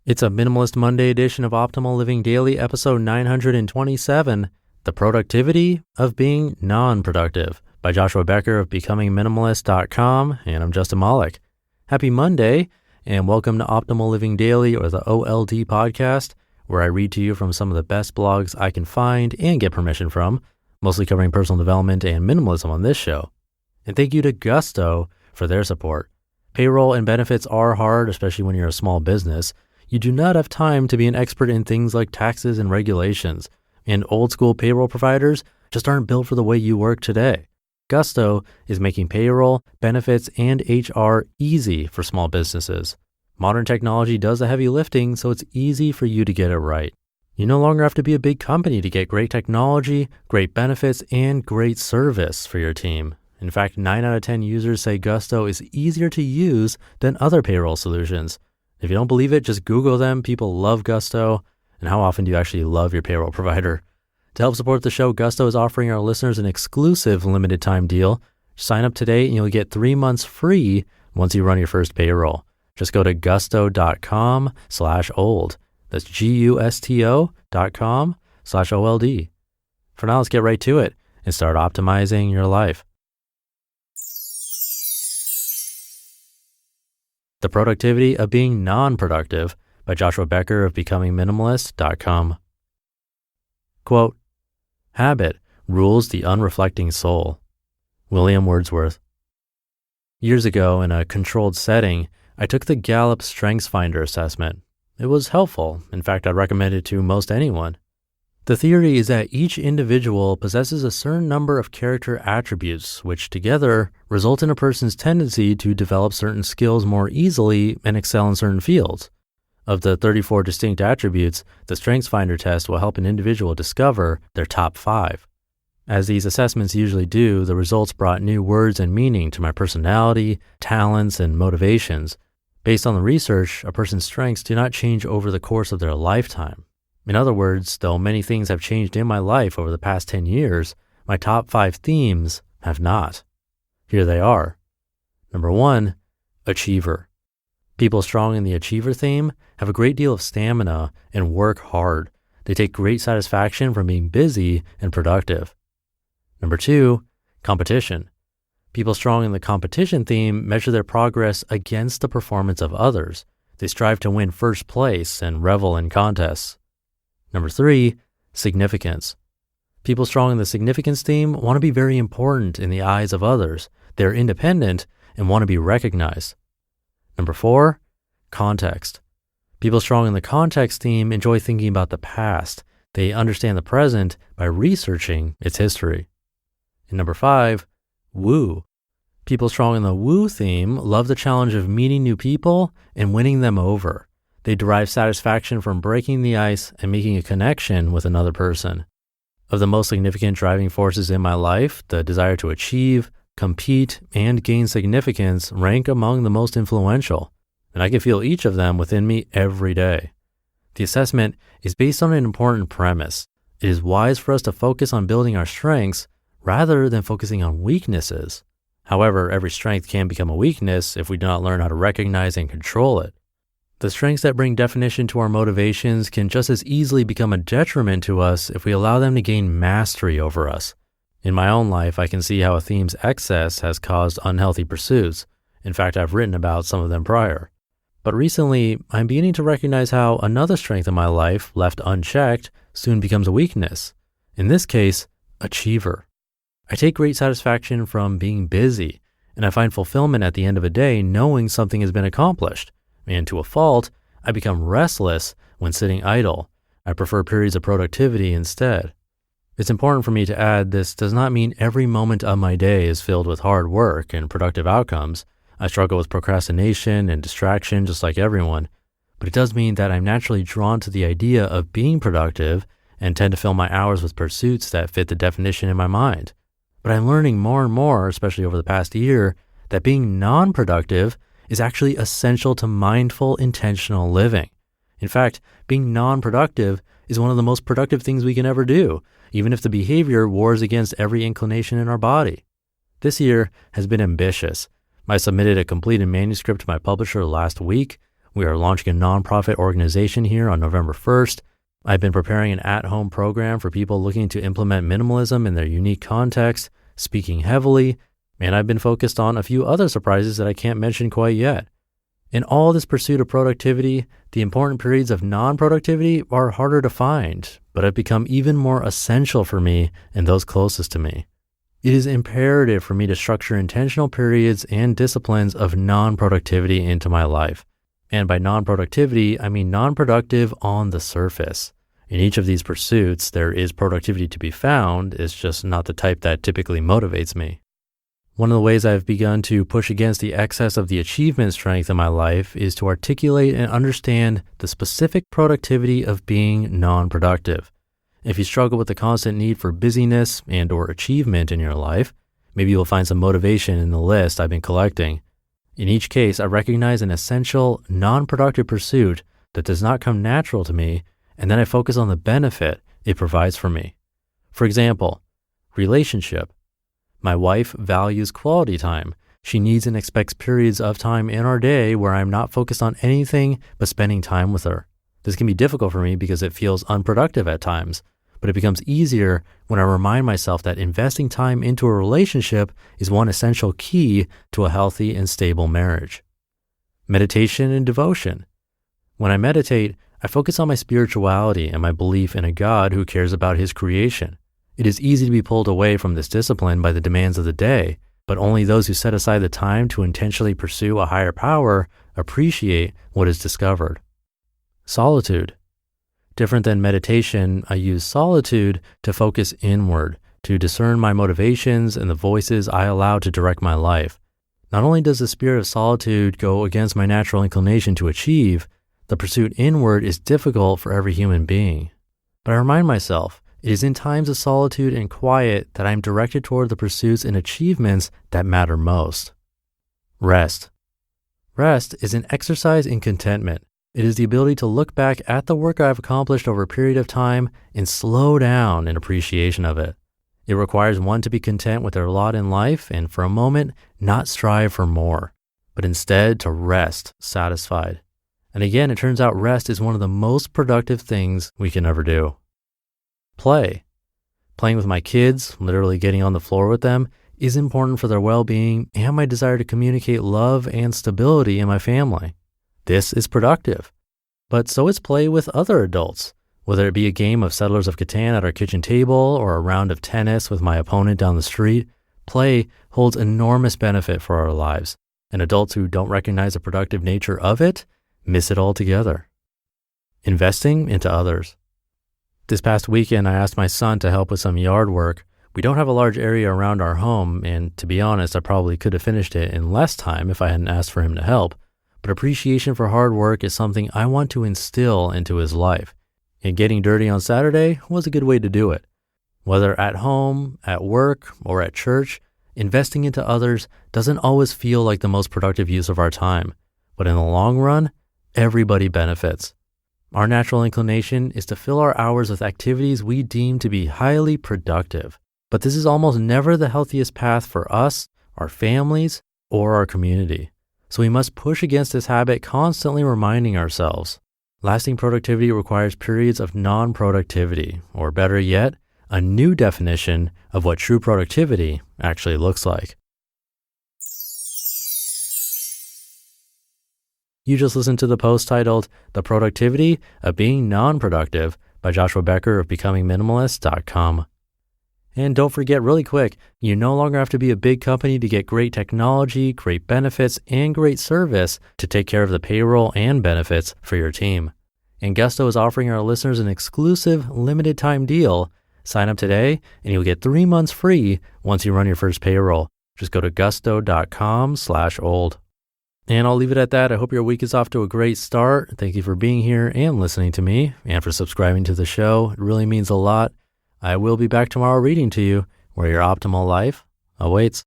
It's a Minimalist Monday edition of Optimal Living Daily, episode 927, The Productivity of Being Non-Productive, by Joshua Becker of BecomingMinimalist.com, and I'm Justin Malik. Happy Monday, and welcome to Optimal Living Daily, or the OLD podcast, where I read to you from some of the best blogs I can find and get permission from, mostly covering personal development and minimalism on this show. And thank you to Gusto for their support. Payroll and benefits are hard, especially when you're a small business. You do not have time to be an expert in things like taxes and regulations, and old school payroll providers just aren't built for the way you work today. Gusto is making payroll, benefits, and HR easy for small businesses. Modern technology does the heavy lifting, so it's easy for you to get it right. You no longer have to be a big company to get great technology, great benefits, and great service for your team. In fact, 9 out of 10 users say Gusto is easier to use than other payroll solutions. If you don't believe it, just Google them. People love Gusto. And how often do you actually love your payroll provider? To help support the show, Gusto is offering our listeners an exclusive limited time deal. Sign up today and you'll get 3 months free once you run your first payroll. Just go to gusto.com/old. That's gusto.com/OLD. For now, let's get right to it and start optimizing your life. The Productivity of Being Non-Productive, by Joshua Becker of BecomingMinimalist.com. Quote, "Habit rules the unreflecting soul." William Wordsworth. Years ago, in a controlled setting, I took the Gallup StrengthsFinder assessment. It was helpful. In fact, I'd recommend it to most anyone. The theory is that each individual possesses a certain number of character attributes, which together result in a person's tendency to develop certain skills more easily and excel in certain fields. Of the 34 distinct attributes, the StrengthsFinder test will help an individual discover their top 5. As these assessments usually do, the results brought new words and meaning to my personality, talents, and motivations. Based on the research, a person's strengths do not change over the course of their lifetime. In other words, though many things have changed in my life over the past 10 years, my top 5 themes have not. Here they are. Number 1, achiever. People strong in the achiever theme have a great deal of stamina and work hard. They take great satisfaction from being busy and productive. Number 2, competition. People strong in the competition theme measure their progress against the performance of others. They strive to win first place and revel in contests. Number 3, significance. People strong in the significance theme want to be very important in the eyes of others. They're independent and want to be recognized. Number 4, context. People strong in the context theme enjoy thinking about the past. They understand the present by researching its history. And number 5, woo. People strong in the woo theme love the challenge of meeting new people and winning them over. They derive satisfaction from breaking the ice and making a connection with another person. Of the most significant driving forces in my life, the desire to achieve, compete, and gain significance rank among the most influential, and I can feel each of them within me every day. The assessment is based on an important premise. It is wise for us to focus on building our strengths rather than focusing on weaknesses. However, every strength can become a weakness if we do not learn how to recognize and control it. The strengths that bring definition to our motivations can just as easily become a detriment to us if we allow them to gain mastery over us. In my own life, I can see how a theme's excess has caused unhealthy pursuits. In fact, I've written about some of them prior. But recently, I'm beginning to recognize how another strength in my life, left unchecked, soon becomes a weakness. In this case, achiever. I take great satisfaction from being busy, and I find fulfillment at the end of a day knowing something has been accomplished. And to a fault, I become restless when sitting idle. I prefer periods of productivity instead. It's important for me to add this does not mean every moment of my day is filled with hard work and productive outcomes. I struggle with procrastination and distraction just like everyone, but it does mean that I'm naturally drawn to the idea of being productive and tend to fill my hours with pursuits that fit the definition in my mind. But I'm learning more and more, especially over the past year, that being non-productive is actually essential to mindful, intentional living. In fact, being non-productive is one of the most productive things we can ever do, even if the behavior wars against every inclination in our body. This year has been ambitious. I submitted a completed manuscript to my publisher last week, We are launching a nonprofit organization here on November 1st. I've been preparing an at-home program for people looking to implement minimalism in their unique context, speaking heavily, and I've been focused on a few other surprises that I can't mention quite yet. In all this pursuit of productivity, the important periods of non-productivity are harder to find, but have become even more essential for me and those closest to me. It is imperative for me to structure intentional periods and disciplines of non-productivity into my life. And by non-productivity, I mean non-productive on the surface. In each of these pursuits, there is productivity to be found, it's just not the type that typically motivates me. One of the ways I've begun to push against the excess of the achievement strength in my life is to articulate and understand the specific productivity of being non-productive. If you struggle with the constant need for busyness and or achievement in your life, maybe you'll find some motivation in the list I've been collecting. In each case, I recognize an essential, non-productive pursuit that does not come natural to me, and then I focus on the benefit it provides for me. For example, relationship. My wife values quality time. She needs and expects periods of time in our day where I'm not focused on anything but spending time with her. This can be difficult for me because it feels unproductive at times, but it becomes easier when I remind myself that investing time into a relationship is one essential key to a healthy and stable marriage. Meditation and devotion. When I meditate, I focus on my spirituality and my belief in a God who cares about his creation. It is easy to be pulled away from this discipline by the demands of the day, but only those who set aside the time to intentionally pursue a higher power appreciate what is discovered. Solitude. Different than meditation, I use solitude to focus inward, to discern my motivations and the voices I allow to direct my life. Not only does the spirit of solitude go against my natural inclination to achieve, the pursuit inward is difficult for every human being. But I remind myself, it is in times of solitude and quiet that I am directed toward the pursuits and achievements that matter most. Rest. Rest is an exercise in contentment. It is the ability to look back at the work I've accomplished over a period of time and slow down in appreciation of it. It requires one to be content with their lot in life and for a moment not strive for more, but instead to rest satisfied. And again, it turns out rest is one of the most productive things we can ever do. Play. Playing with my kids, literally getting on the floor with them, is important for their well-being and my desire to communicate love and stability in my family. This is productive. But so is play with other adults, whether it be a game of Settlers of Catan at our kitchen table or a round of tennis with my opponent down the street. Play holds enormous benefit for our lives, and adults who don't recognize the productive nature of it miss it altogether. Investing into others. This past weekend, I asked my son to help with some yard work. We don't have a large area around our home, and to be honest, I probably could have finished it in less time if I hadn't asked for him to help. But appreciation for hard work is something I want to instill into his life. And getting dirty on Saturday was a good way to do it. Whether at home, at work, or at church, investing into others doesn't always feel like the most productive use of our time. But in the long run, everybody benefits. Our natural inclination is to fill our hours with activities we deem to be highly productive. But this is almost never the healthiest path for us, our families, or our community. So we must push against this habit, constantly reminding ourselves. Lasting productivity requires periods of non-productivity, or better yet, a new definition of what true productivity actually looks like. You just listened to the post titled The Productivity of Being Non-Productive by Joshua Becker of BecomingMinimalist.com. And don't forget really quick, you no longer have to be a big company to get great technology, great benefits, and great service to take care of the payroll and benefits for your team. And Gusto is offering our listeners an exclusive limited time deal. Sign up today and you'll get 3 months free once you run your first payroll. Just go to gusto.com/old. And I'll leave it at that. I hope your week is off to a great start. Thank you for being here and listening to me and for subscribing to the show. It really means a lot. I will be back tomorrow reading to you where your optimal life awaits.